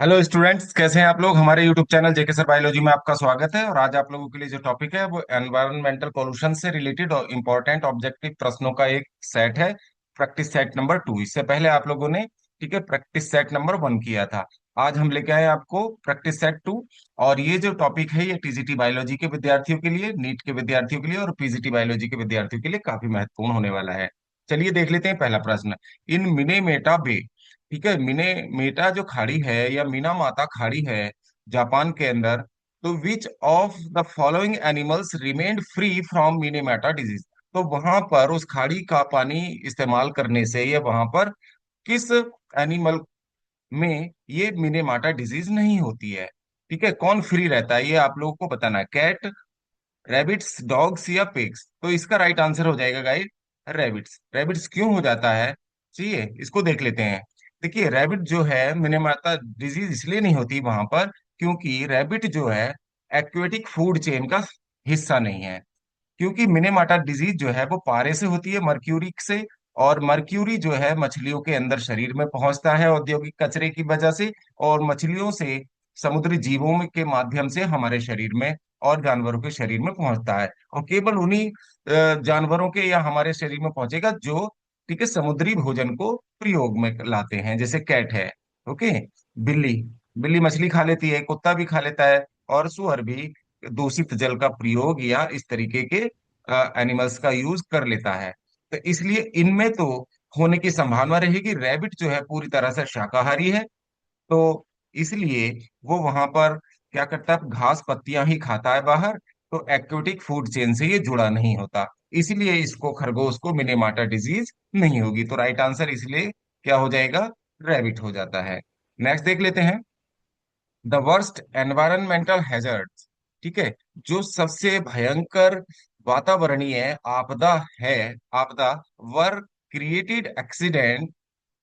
Hello students, कैसे हैं आप लोग। हमारे यूट्यूब चैनल जेके सर बायोलॉजी में आपका स्वागत है। और आज आप लोगों के लिए जो टॉपिक है वो एनवायरमेंटल पॉल्यूशन से रिलेटेड और इम्पोर्टेंट ऑब्जेक्टिव प्रश्नों का एक सेट है। Practice set number 2। इससे पहले आप लोगों ने ठीक है प्रैक्टिस सेट नंबर 1 किया था। आज हम लेके आए आपको प्रैक्टिस सेट 2। और ये जो टॉपिक है ये टीजीटी बायोलॉजी के विद्यार्थियों के लिए, नीट के विद्यार्थियों के लिए और पीजीटी बायोलॉजी के विद्यार्थियों के लिए काफी महत्वपूर्ण होने वाला है। चलिए देख लेते हैं पहला प्रश्न। इन मिनेमेटा बे, ठीक है, मिनेमेटा जो खाड़ी है या मीना माता खाड़ी है जापान के अंदर, तो which of the following animals remained free from Minamata disease. तो वहां पर उस खाड़ी का पानी इस्तेमाल करने से या वहां पर किस एनिमल में ये मिनेमाटा डिजीज नहीं होती है। ठीक है, कौन फ्री रहता है ये आप लोगों को बताना है। कैट, रैबिट्स, डॉग्स या पिग्स। तो इसका राइट आंसर हो जाएगा गाइस रैबिट्स। रैबिट्स क्यों हो जाता है, चाहिए इसको देख लेते हैं। देखिए रैबिट जो है मिनेमाता डिजीज इसलिए नहीं होती वहां पर क्योंकि रैबिट जो है एक्वेटिक फूड चेन का हिस्सा नहीं है। क्योंकि मिनेमाटा डिजीज जो है वो पारे से होती है, मर्क्यूरी से। और मर्क्यूरी जो है मछलियों के अंदर शरीर में पहुंचता है औद्योगिक कचरे की वजह से। और मछलियों से समुद्री जीवों के माध्यम से हमारे शरीर में और जानवरों के शरीर में पहुंचता है। और केवल उन्हीं जानवरों के या हमारे शरीर में पहुंचेगा जो ठीक है समुद्री भोजन को प्रयोग में लाते हैं, जैसे कैट है। ओके, बिल्ली, बिल्ली मछली खा लेती है, कुत्ता भी खा लेता है, और सुअर भी दूषित जल का प्रयोग या इस तरीके के एनिमल्स का यूज कर लेता है। तो इसलिए इनमें तो होने की संभावना रहेगी। रैबिट जो है पूरी तरह से शाकाहारी है, तो इसलिए वो वहां पर क्या करता है, घास पत्तियां ही खाता है बाहर। तो एक्वेटिक फूड चेन से ये जुड़ा नहीं होता, इसलिए इसको, खरगोश को मिनेमाटा डिजीज नहीं होगी। तो राइट आंसर इसलिए क्या हो जाएगा, रैबिट हो जाता है। नेक्स्ट देख लेते हैं। द वर्स्ट एनवायरमेंटल हैजर्ड्स, ठीक है, जो सबसे भयंकर वातावरणीय आपदा है, आपदा वर created accident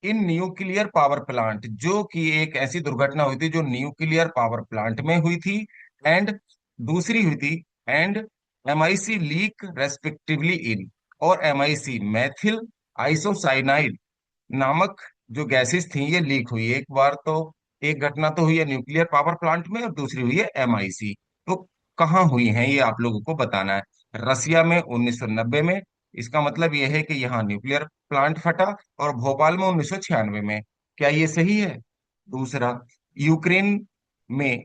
in nuclear power plant, जो कि एक ऐसी दुर्घटना हुई थी जो न्यूक्लियर पावर प्लांट में हुई थी। एंड दूसरी हुई थी एंड एमआईसी लीक रेस्पेक्टिवली इन, और एमआईसी मैथिल आइसोसाइनाइड नामक जो गैसेस थी ये लीक हुई। एक बार तो एक घटना तो हुई है न्यूक्लियर पावर प्लांट में और दूसरी हुई है एमआईसी। तो कहाँ हुई है ये आप लोगों को बताना है। रसिया में 1990 में, इसका मतलब ये है कि यहाँ न्यूक्लियर प्लांट फटा। और भोपाल में 1996 में, क्या ये सही है। दूसरा, यूक्रेन में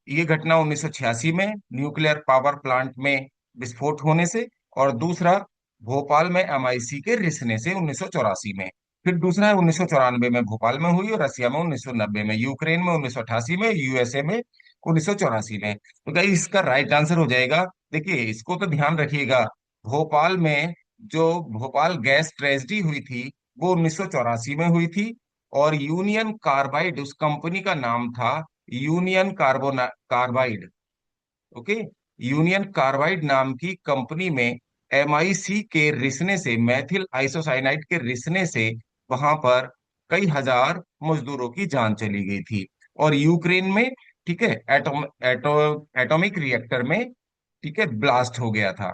ये घटना 1986 में न्यूक्लियर पावर प्लांट में विस्फोट होने से। और दूसरा, भोपाल में एमआईसी के रिसने से 1984 में। फिर दूसरा है 1994 में भोपाल में हुई, और रसिया में 1990 में, यूक्रेन में 1988 में, यूएसए में 1984 में। तो क्या इसका राइट आंसर हो जाएगा। देखिए इसको तो ध्यान रखिएगा, भोपाल में जो भोपाल गैस ट्रेजेडी हुई थी वो 1984 में हुई थी। और यूनियन कार्बाइड उस कंपनी का नाम था, union carbide. Okay, union carbide नाम की कंपनी में एमआईसी के रिसने से, मैथिल आइसोसाइनाइड के रिसने से वहां पर कई हजार मजदूरों की जान चली गई थी। और यूक्रेन में ठीक है एटॉमिक रिएक्टर में ठीक है ब्लास्ट हो गया था।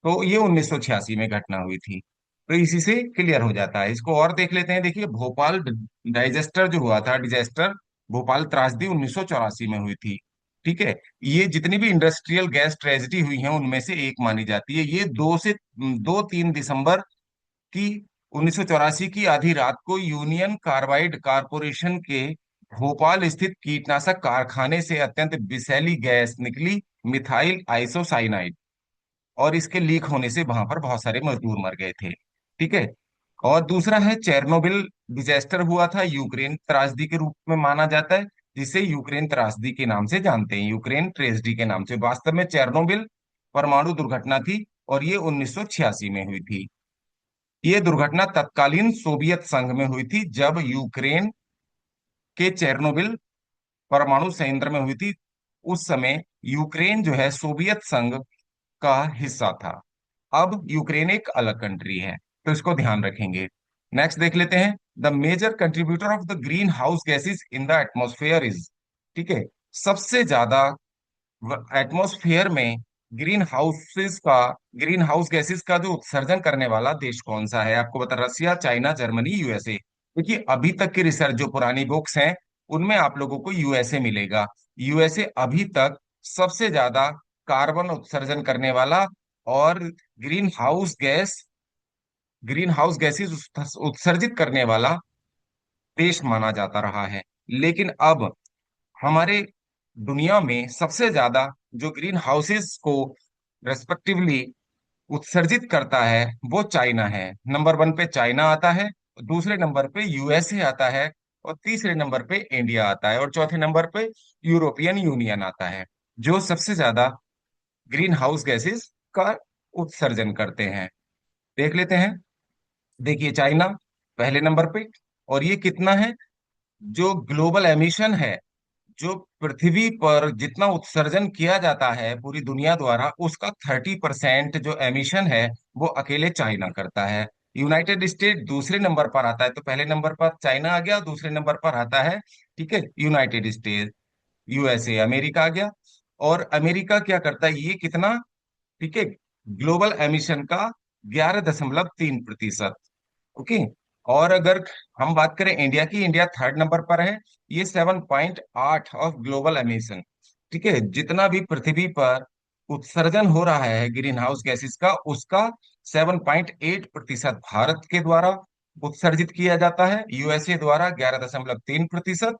तो ये 1986 में घटना हुई थी। तो इसी से क्लियर हो जाता है। इसको और देख लेते हैं। देखिए भोपाल डाइजेस्टर जो हुआ था, डिजास्टर भोपाल त्रासदी 1984 में हुई थी। ठीक है, ये जितनी भी इंडस्ट्रियल गैस ट्रेजेडी हुई है उनमें से एक मानी जाती है। ये 2 3 दिसंबर की 1984 की आधी रात को यूनियन कार्बाइड कारपोरेशन के भोपाल स्थित कीटनाशक कारखाने से अत्यंत विषैली गैस निकली, मिथाइल आइसोसाइनाइड। और इसके लीक होने से वहां पर बहुत सारे मजदूर मर गए थे। ठीक है, और दूसरा है चेरनोबिल डिजास्टर हुआ था, यूक्रेन त्रासदी के रूप में माना जाता है, जिसे यूक्रेन त्रासदी के नाम से जानते हैं, यूक्रेन ट्रेजेडी के नाम से। वास्तव में चेरनोबिल परमाणु दुर्घटना थी और ये 1986 में हुई थी। ये दुर्घटना तत्कालीन सोवियत संघ में हुई थी जब यूक्रेन के चेरनोबिल परमाणु संयंत्र में हुई थी। उस समय यूक्रेन जो है सोवियत संघ का हिस्सा था। अब यूक्रेन एक अलग कंट्री है, तो इसको ध्यान रखेंगे। नेक्स्ट देख लेते हैं। The major contributor of the greenhouse gases in the atmosphere is, ठीक है, सबसे ज्यादा एटमॉस्फेयर में ग्रीन हाउसेस का, ग्रीन हाउस गैसेस का जो उत्सर्जन करने वाला देश कौन सा है। आपको बता, रसिया, चाइना, जर्मनी, यूएसए। देखिए अभी तक की रिसर्च जो पुरानी बुक्स हैं उनमें आप लोगों को यूएसए मिलेगा। यूएसए अभी तक सबसे ज्यादा कार्बन उत्सर्जन करने वाला और green house gas green house gases उत्सर्जित करने वाला देश माना जाता रहा है। लेकिन अब हमारे दुनिया में सबसे ज्यादा जो ग्रीन हाउसेस को रेस्पेक्टिवली उत्सर्जित करता है वो चाइना है। नंबर वन पे चाइना आता है, दूसरे नंबर पे यूएसए आता है, और तीसरे नंबर पे इंडिया आता है, और चौथे नंबर पे यूरोपियन यूनियन आता है, जो सबसे ज्यादा ग्रीन हाउस गैसेस का उत्सर्जन करते हैं। देख लेते हैं। देखिए चाइना पहले नंबर पे, और ये कितना है, जो ग्लोबल एमिशन है, जो पृथ्वी पर जितना उत्सर्जन किया जाता है पूरी दुनिया द्वारा, उसका 30% जो एमिशन है वो अकेले चाइना करता है। यूनाइटेड स्टेट दूसरे नंबर पर आता है, तो पहले नंबर पर चाइना आ गया, दूसरे नंबर पर आता है, ठीक है, यूनाइटेड स्टेट, यूएसए, अमेरिका आ गया। और अमेरिका क्या करता है, ये कितना, ठीक है, ग्लोबल एमिशन का 11.3%। ओके। और अगर हम बात करें इंडिया की, इंडिया थर्ड नंबर पर है, ये 7.8 ऑफ ग्लोबल एमिशन। ठीक है, जितना भी पृथ्वी पर उत्सर्जन हो रहा है ग्रीन हाउस गैसेस का, उसका 7.8% भारत के द्वारा उत्सर्जित किया जाता है, यूएसए द्वारा 11.3%,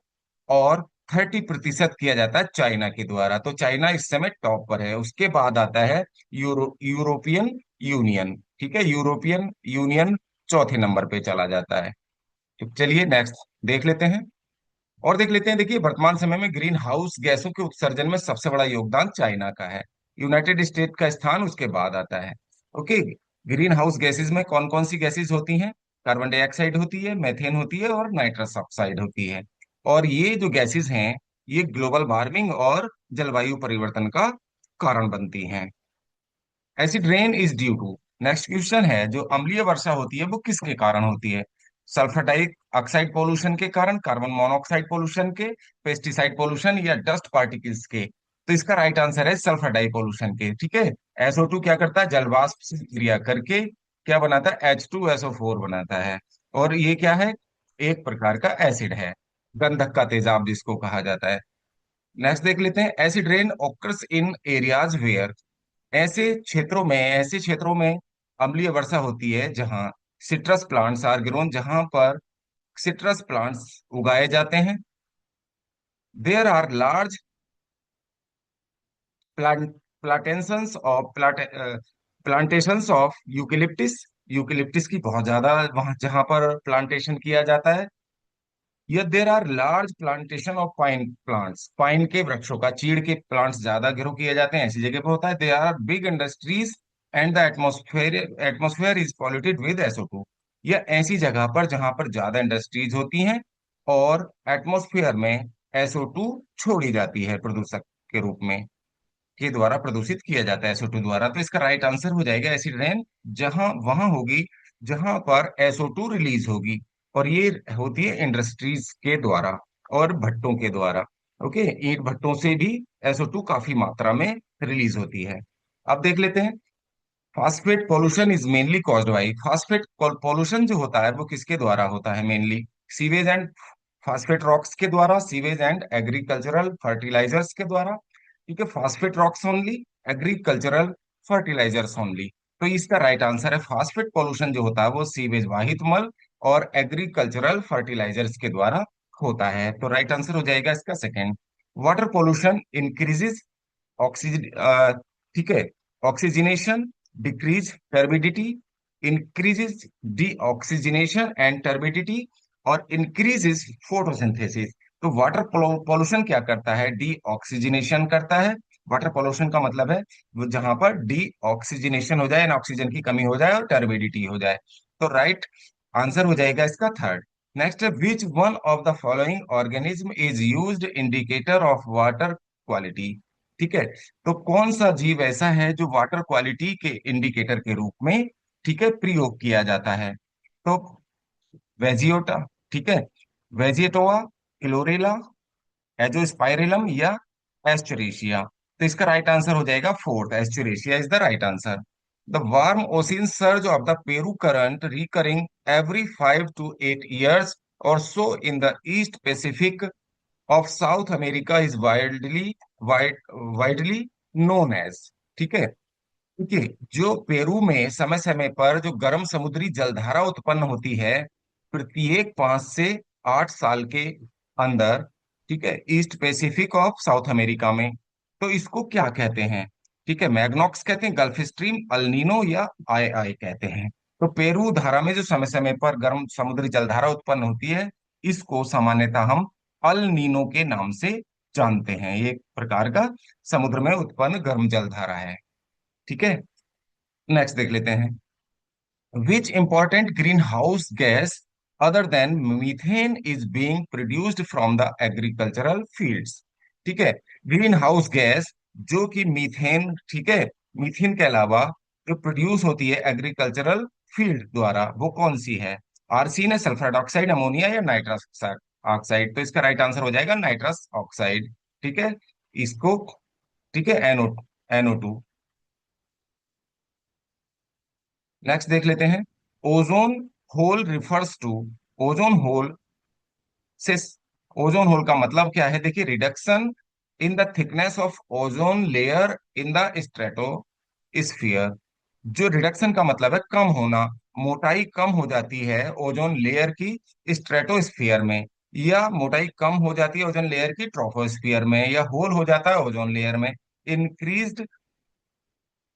और 30% किया जाता है चाइना के द्वारा। तो चाइना इस समय टॉप पर है। उसके बाद आता है यूरोपियन यूनियन। ठीक है, यूरोपियन यूनियन चौथे नंबर पे चला जाता है। तो चलिए नेक्स्ट देख लेते हैं। और देख लेते हैं, देखिए वर्तमान समय में ग्रीन हाउस गैसों के उत्सर्जन में सबसे बड़ा योगदान चाइना का है। यूनाइटेड स्टेट का स्थान उसके बाद आता है। ओके। ग्रीन हाउस गैसेस में कौन कौन सी गैसेस होती हैं? कार्बन डाइऑक्साइड होती है, मेथेन होती है, और नाइट्रस ऑक्साइड होती है। और ये जो गैसेस हैं, ये ग्लोबल वार्मिंग और जलवायु परिवर्तन का कारण बनती हैं। Acid rain is due to, next question है, जो अम्लीय वर्षा होती है वो किसके कारण होती है? सल्फर डाइऑक्साइड पोल्यूशन के कारण, कार्बन मोनोऑक्साइड पोल्यूशन के, पेस्टिसाइड पोल्यूशन, या डस्ट पार्टिकल्स के? तो इसका राइट आंसर है सल्फर डाई पोल्यूशन के। ठीक है। SO2 क्या करता है, जलवाष्प से क्रिया करके क्या बनाता है, H2SO4 बनाता है। और ये क्या है, एक प्रकार का एसिड है, गंधक का तेजाब जिसको कहा जाता है। नेक्स्ट देख लेते हैं। Acid rain occurs in areas where, ऐसे क्षेत्रों में अम्लीय वर्षा होती है जहां सिट्रस प्लांट्स आर ग्रोन, जहां पर सिट्रस प्लांट्स उगाए जाते हैं। There are large plantations of plantations of eucalyptus, eucalyptus की बहुत ज्यादा वहां जहां पर प्लांटेशन किया जाता है। या there are large plantation of pine plants, pine के वृक्षों का, चीड़ के प्लांट्स ज्यादा ग्रो किए जाते हैं ऐसी जगह पे होता है। There are big industries and the atmosphere is polluted with SO2, या ऐसी जगह पर जहां पर ज्यादा इंडस्ट्रीज होती हैं और एटमोस्फेयर में SO2 छोड़ी जाती है, प्रदूषक के रूप में के द्वारा प्रदूषित किया जाता है SO2 द्वारा। तो इसका राइट आंसर हो जाएगा एसिड रेन, जहां वहां होगी जहां पर SO2 रिलीज होगी। और ये होती है इंडस्ट्रीज के द्वारा और भट्टों के द्वारा। ओके, ईंट भट्टों से भी SO2 काफी मात्रा में रिलीज होती है। अब देख लेते हैं। Phosphate pollution is mainly caused by, phosphate pollution जो होता है वो किसके द्वारा होता है? Mainly sewage and phosphate rocks के द्वारा, सीवेज एंड एग्रीकल्चरल फर्टिलाइजर्स के द्वारा। ठीक है, phosphate rocks only, agricultural fertilizers only. तो इसका राइट आंसर है, फास्फेट पॉल्यूशन जो होता है वो सीवेज वाहित मल और एग्रीकल्चरल फर्टिलाइजर्स के द्वारा होता है। तो राइट आंसर हो जाएगा इसका second. Water pollution increases oxygen, ठीक है, oxygenation, decrease turbidity, increases deoxygenation and turbidity, और इंक्रीजेस फोटोसिंथेसिस। तो वाटर पॉल्यूशन क्या करता है, डीऑक्सीजनेशन करता है। वाटर पॉल्यूशन का मतलब है वो जहां पर डीऑक्सीजनेशन हो जाए, यानी ऑक्सीजन की कमी हो जाए और टर्बिडिटी हो जाए। तो राइट आंसर हो जाएगा इसका थर्ड। नेक्स्ट है, which one of the following organism is used indicator of water quality? ठीक है, तो कौन सा जीव ऐसा है जो वाटर क्वालिटी के इंडिकेटर के रूप में, ठीक है, प्रयोग किया जाता है? तो वेजियोटा, ठीक है, वेजिएटोआ, क्लोरेला, एजोस्पाइरिलम, या एस्चुरेशिया? तो इसका राइट आंसर हो जाएगा fourth, escherichia is the right answer. The warm ocean surge of the Peru current recurring every 5 to 8 years और so in the east Pacific of South America is widely known as. ठीक है। देखिए, जो Peru में समय समय पर जो गर्म समुद्री जलधारा उत्पन्न होती है प्रत्येक 5 से 8 साल के अंदर, ठीक है, east Pacific of South America में, तो इसको क्या कहते हैं? ठीक है, मैग्नॉक्स कहते हैं, गल्फ स्ट्रीम, अल्नीनो, या आई आई कहते हैं। तो पेरू धारा में जो समय समय पर गर्म समुद्री जलधारा उत्पन्न होती है, इसको सामान्यतः हम अल नीनो के नाम से जानते हैं। ये एक प्रकार का समुद्र में उत्पन्न गर्म जलधारा है। ठीक है। नेक्स्ट देख लेते हैं। Which important green house gas other than methane is being produced from the agricultural fields. ठीक है। ग्रीन हाउस गैस जो कि मीथेन, ठीक है, मीथेन के अलावा जो प्रोड्यूस होती है एग्रीकल्चरल फील्ड द्वारा, वो कौन सी है? आर्सीन है, सल्फर डाइऑक्साइड, अमोनिया, या नाइट्रस ऑक्साइड? तो इसका राइट आंसर हो जाएगा नाइट्रस ऑक्साइड। ठीक है। इसको, ठीक है, NO2। नेक्स्ट देख लेते हैं। Ozone hole refers to, ozone hole से, ओजोन होल का मतलब क्या है? देखिए, reduction in the thickness of ozone layer in the stratosphere. जो रिडक्शन का मतलब है कम होना, मोटाई कम हो जाती है ओजोन लेयर की स्ट्रेटोस्फियर में, या मोटाई कम हो जाती है ओजोन लेयर की ट्रोपोस्फियर में, या होल हो जाता है ओजोन लेयर में। इंक्रीज्ड,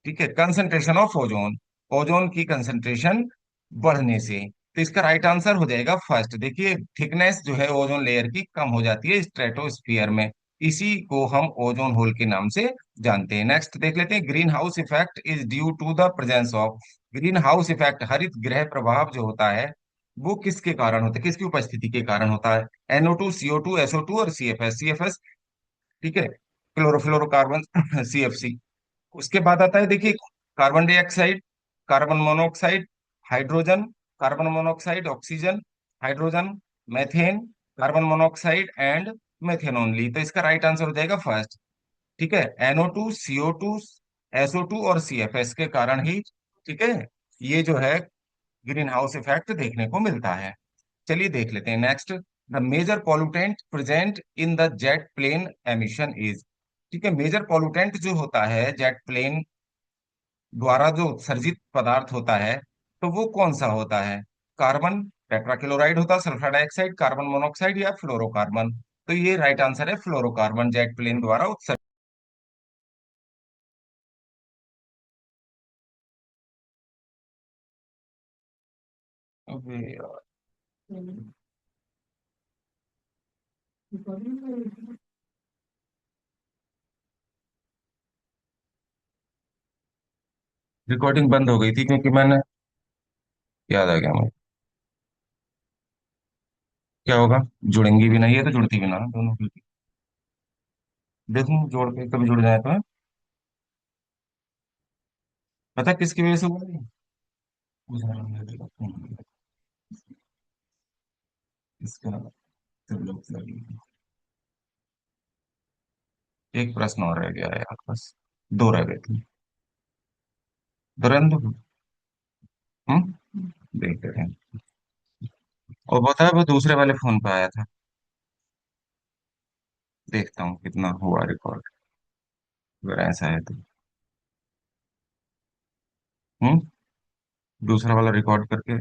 ठीक है, कंसंट्रेशन ऑफ ओजोन, ओजोन की कंसंट्रेशन बढ़ने से। तो इसका राइट आंसर हो जाएगा फर्स्ट। देखिए, थिकनेस जो है ओजोन लेयर की कम हो जाती है स्ट्रेटोस्फियर में, इसी को हम ओजोन होल के नाम से जानते हैं। नेक्स्ट देख लेते हैं। Greenhouse effect is due to the presence of, greenhouse effect, हरित गृह प्रभाव जो होता है, वो किसके कारण होता है, किसकी उपस्थिति के कारण होता है? NO2, CO2, SO2 और CFS। ठीक है, क्लोरोफ्लोरोकार्बन CFC। उसके बाद आता है, देखिए, carbon dioxide, carbon monoxide, hydrogen, carbon monoxide, oxygen, hydrogen, methane, carbon monoxide and methane only. तो इसका राइट आंसर हो जाएगा फर्स्ट। ठीक है, NO2, CO2, SO2 और CFS के कारण ही, ठीक है, ये जो है ग्रीन हाउस इफेक्ट देखने को मिलता है। चलिए देख लेते हैं next. The major pollutant present in the jet plane emission is. ठीक है, मेजर पॉल्यूटेंट जो होता है जेट प्लेन द्वारा जो उत्सर्जित पदार्थ होता है, तो वो कौन सा होता है? कार्बन टेट्राक्लोराइड होता है, सल्फर डाइऑक्साइड, कार्बन मोनोऑक्साइड, या फ्लोरोकार्बन? तो ये राइट आंसर है फ्लोरोकार्बन, जेट प्लेन द्वारा उत्सर्जित। अबे यार, रिकॉर्डिंग बंद हो गई थी क्योंकि मैंने, याद आ गया मुझे। क्या होगा? जुड़ेंगी भी नहीं है तो जुड़ती भी ना है, दोनों की। देखूं जोड़ के कभी जुड़ जाए तो है। पता किसकी वजह से हुआ ये? इसका सब लोग एक प्रश्न और रह गया है यार, बस दो रह गए थे। दुरंत। देखते हैं। और बता, वो दूसरे वाले फोन पे आया था। देखता हूँ कितना हुआ रिकॉर्ड, अगर ऐसा है तो। हम्म। दूसरा वाला रिकॉर्ड करके